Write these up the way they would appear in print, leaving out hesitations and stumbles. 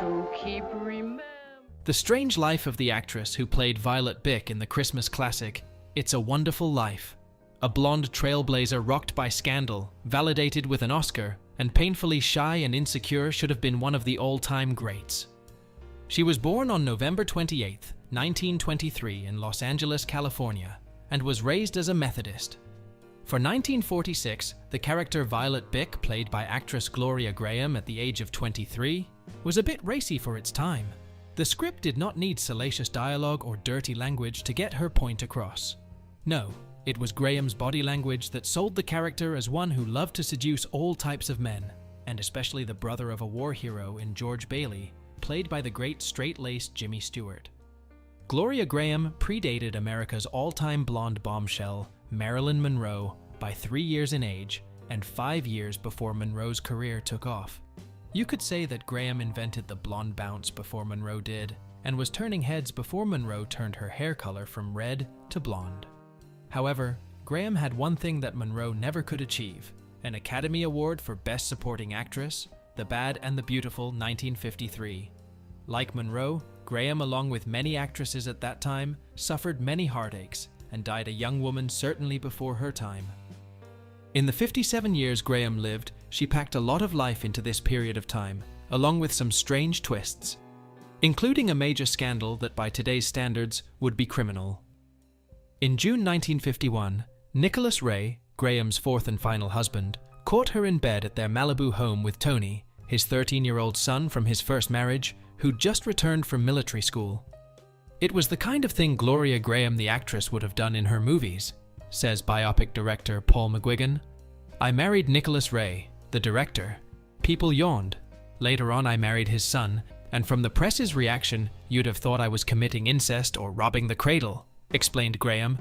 to keep remembering. The strange life of the actress who played Violet Bick in the Christmas classic, It's a Wonderful Life. A blonde trailblazer rocked by scandal, validated with an Oscar, and painfully shy and insecure should have been one of the all-time greats. She was born on November 28, 1923 in Los Angeles, California, and was raised as a Methodist. For 1946, the character Violet Bick, played by actress Gloria Grahame at the age of 23, was a bit racy for its time. The script did not need salacious dialogue or dirty language to get her point across. No, it was Graham's body language that sold the character as one who loved to seduce all types of men, and especially the brother of a war hero in George Bailey, played by the great straight-laced Jimmy Stewart. Gloria Grahame predated America's all-time blonde bombshell, Marilyn Monroe, by 3 years in age and 5 years before Monroe's career took off. You could say that Grahame invented the blonde bounce before Monroe did, and was turning heads before Monroe turned her hair color from red to blonde. However, Grahame had one thing that Monroe never could achieve, an Academy Award for Best Supporting Actress, The Bad and the Beautiful, 1953. Like Monroe, Grahame, along with many actresses at that time, suffered many heartaches and died a young woman certainly before her time. In the 57 years Grahame lived, she packed a lot of life into this period of time, along with some strange twists, including a major scandal that by today's standards would be criminal. In June 1951, Nicholas Ray, Grahame's fourth and final husband, caught her in bed at their Malibu home with Tony, his 13-year-old son from his first marriage, who'd just returned from military school. It was the kind of thing Gloria Grahame, the actress, would have done in her movies, says biopic director Paul McGuigan. I married Nicholas Ray, the director. People yawned. Later on I married his son, and from the press's reaction, you'd have thought I was committing incest or robbing the cradle, explained Grahame.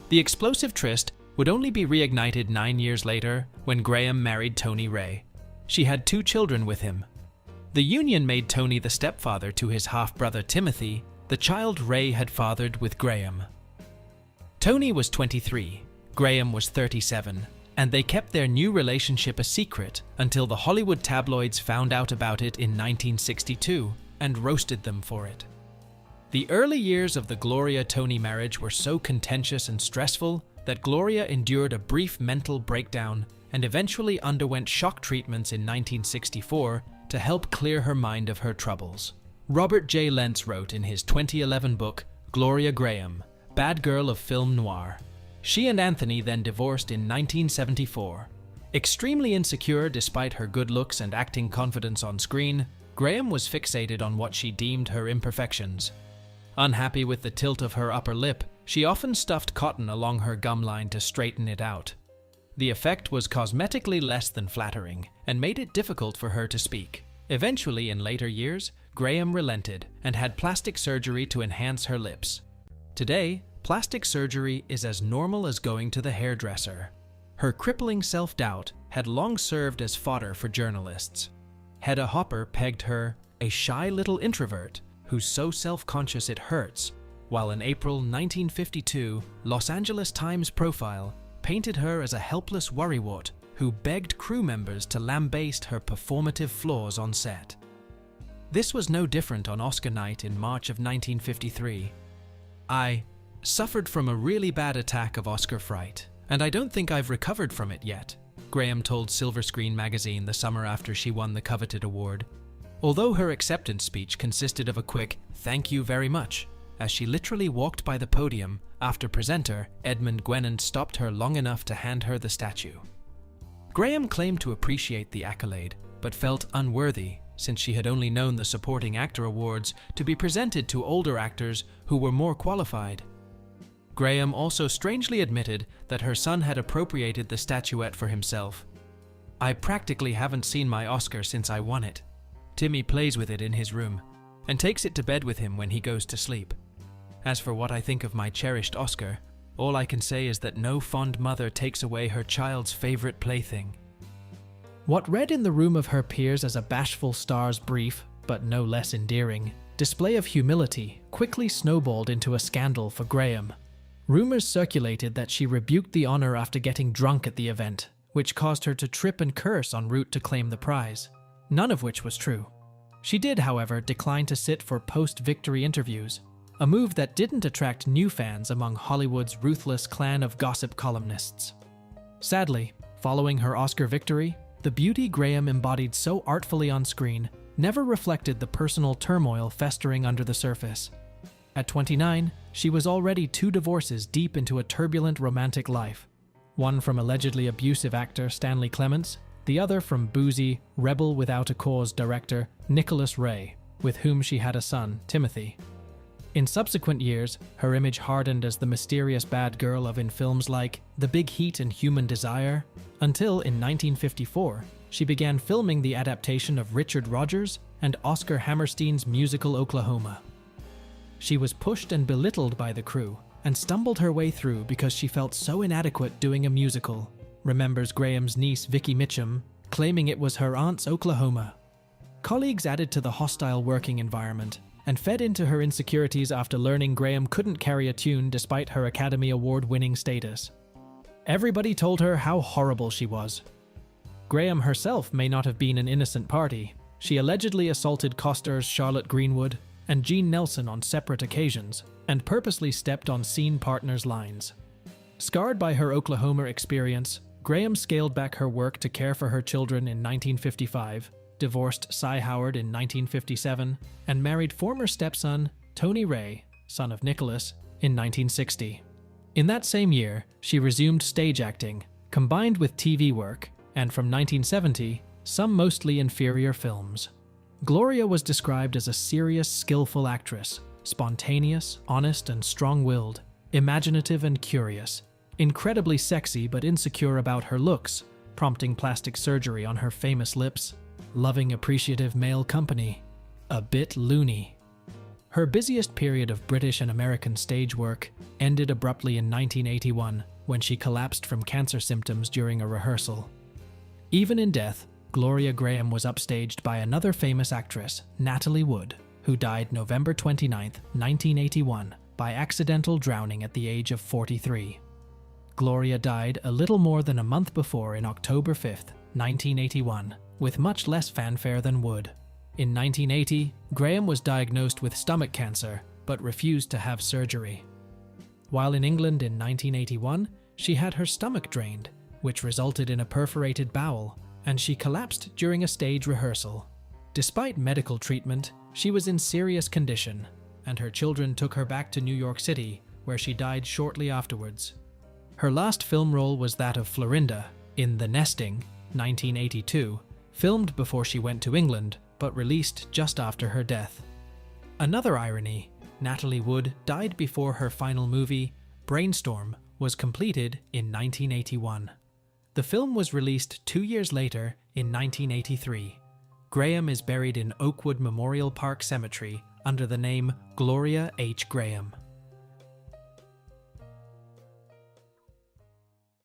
The explosive tryst would only be reignited 9 years later when Grahame married Tony Ray. She had 2 children with him. The union made Tony the stepfather to his half-brother Timothy, the child Ray had fathered with Grahame. Tony was 23, Grahame was 37, and they kept their new relationship a secret until the Hollywood tabloids found out about it in 1962 and roasted them for it. The early years of the Gloria-Tony marriage were so contentious and stressful that Gloria endured a brief mental breakdown and eventually underwent shock treatments in 1964 to help clear her mind of her troubles. Robert J. Lentz wrote in his 2011 book, Gloria Grahame, Bad Girl of Film Noir. She and Anthony then divorced in 1974. Extremely insecure despite her good looks and acting confidence on screen, Grahame was fixated on what she deemed her imperfections. Unhappy with the tilt of her upper lip, she often stuffed cotton along her gum line to straighten it out. The effect was cosmetically less than flattering and made it difficult for her to speak. Eventually, in later years, Grahame relented and had plastic surgery to enhance her lips. Today, plastic surgery is as normal as going to the hairdresser. Her crippling self-doubt had long served as fodder for journalists. Hedda Hopper pegged her a shy little introvert who's so self-conscious it hurts, while in April 1952, Los Angeles Times profile painted her as a helpless worrywart who begged crew members to lambaste her performative flaws on set. This was no different on Oscar night in March of 1953. I suffered from a really bad attack of Oscar fright, and I don't think I've recovered from it yet, Grahame told Silver Screen magazine the summer after she won the coveted award. Although her acceptance speech consisted of a quick "thank you very much," as she literally walked by the podium after presenter Edmund Gwenand stopped her long enough to hand her the statue. Grahame claimed to appreciate the accolade, but felt unworthy since she had only known the Supporting Actor Awards to be presented to older actors who were more qualified. Grahame also strangely admitted that her son had appropriated the statuette for himself. I practically haven't seen my Oscar since I won it. Timmy plays with it in his room and takes it to bed with him when he goes to sleep. As for what I think of my cherished Oscar, all I can say is that no fond mother takes away her child's favorite plaything. What read in the room of her peers as a bashful star's brief, but no less endearing, display of humility quickly snowballed into a scandal for Grahame. Rumors circulated that she rebuked the honor after getting drunk at the event, which caused her to trip and curse en route to claim the prize, none of which was true. She did, however, decline to sit for post-victory interviews, a move that didn't attract new fans among Hollywood's ruthless clan of gossip columnists. Sadly, following her Oscar victory, the beauty Grahame embodied so artfully on screen never reflected the personal turmoil festering under the surface. At 29, she was already 2 divorces deep into a turbulent romantic life, one from allegedly abusive actor Stanley Clements, the other from boozy, rebel-without-a-cause director Nicholas Ray, with whom she had a son, Timothy. In subsequent years, her image hardened as the mysterious bad girl of in films like The Big Heat and Human Desire, until in 1954, she began filming the adaptation of Richard Rodgers and Oscar Hammerstein's musical Oklahoma. She was pushed and belittled by the crew, and stumbled her way through because she felt so inadequate doing a musical, remembers Grahame's niece Vicki Mitchum, claiming it was her aunt's Oklahoma. Colleagues added to the hostile working environment, and fed into her insecurities after learning Grahame couldn't carry a tune despite her Academy Award-winning status. Everybody told her how horrible she was. Grahame herself may not have been an innocent party. She allegedly assaulted co-stars Charlotte Greenwood and Gene Nelson on separate occasions, and purposely stepped on scene partners' lines. Scarred by her Oklahoma experience, Grahame scaled back her work to care for her children in 1955, divorced Cy Howard in 1957, and married former stepson Tony Ray, son of Nicholas, in 1960. In that same year, she resumed stage acting, combined with TV work, and from 1970, some mostly inferior films. Gloria was described as a serious, skillful actress, spontaneous, honest, and strong-willed, imaginative and curious, incredibly sexy but insecure about her looks, prompting plastic surgery on her famous lips, loving appreciative male company, a bit loony. Her busiest period of British and American stage work ended abruptly in 1981 when she collapsed from cancer symptoms during a rehearsal. Even in death, Gloria Grahame was upstaged by another famous actress, Natalie Wood, who died November 29, 1981, by accidental drowning at the age of 43. Gloria died a little more than a month before in October 5, 1981, with much less fanfare than Wood. In 1980, Grahame was diagnosed with stomach cancer, but refused to have surgery. While in England in 1981, she had her stomach drained, which resulted in a perforated bowel, and she collapsed during a stage rehearsal. Despite medical treatment, she was in serious condition, and her children took her back to New York City, where she died shortly afterwards. Her last film role was that of Florinda in The Nesting, 1982, filmed before she went to England, but released just after her death. Another irony, Natalie Wood died before her final movie, Brainstorm, was completed in 1981. The film was released 2 years later in 1983. Grahame is buried in Oakwood Memorial Park Cemetery under the name Gloria H. Grahame.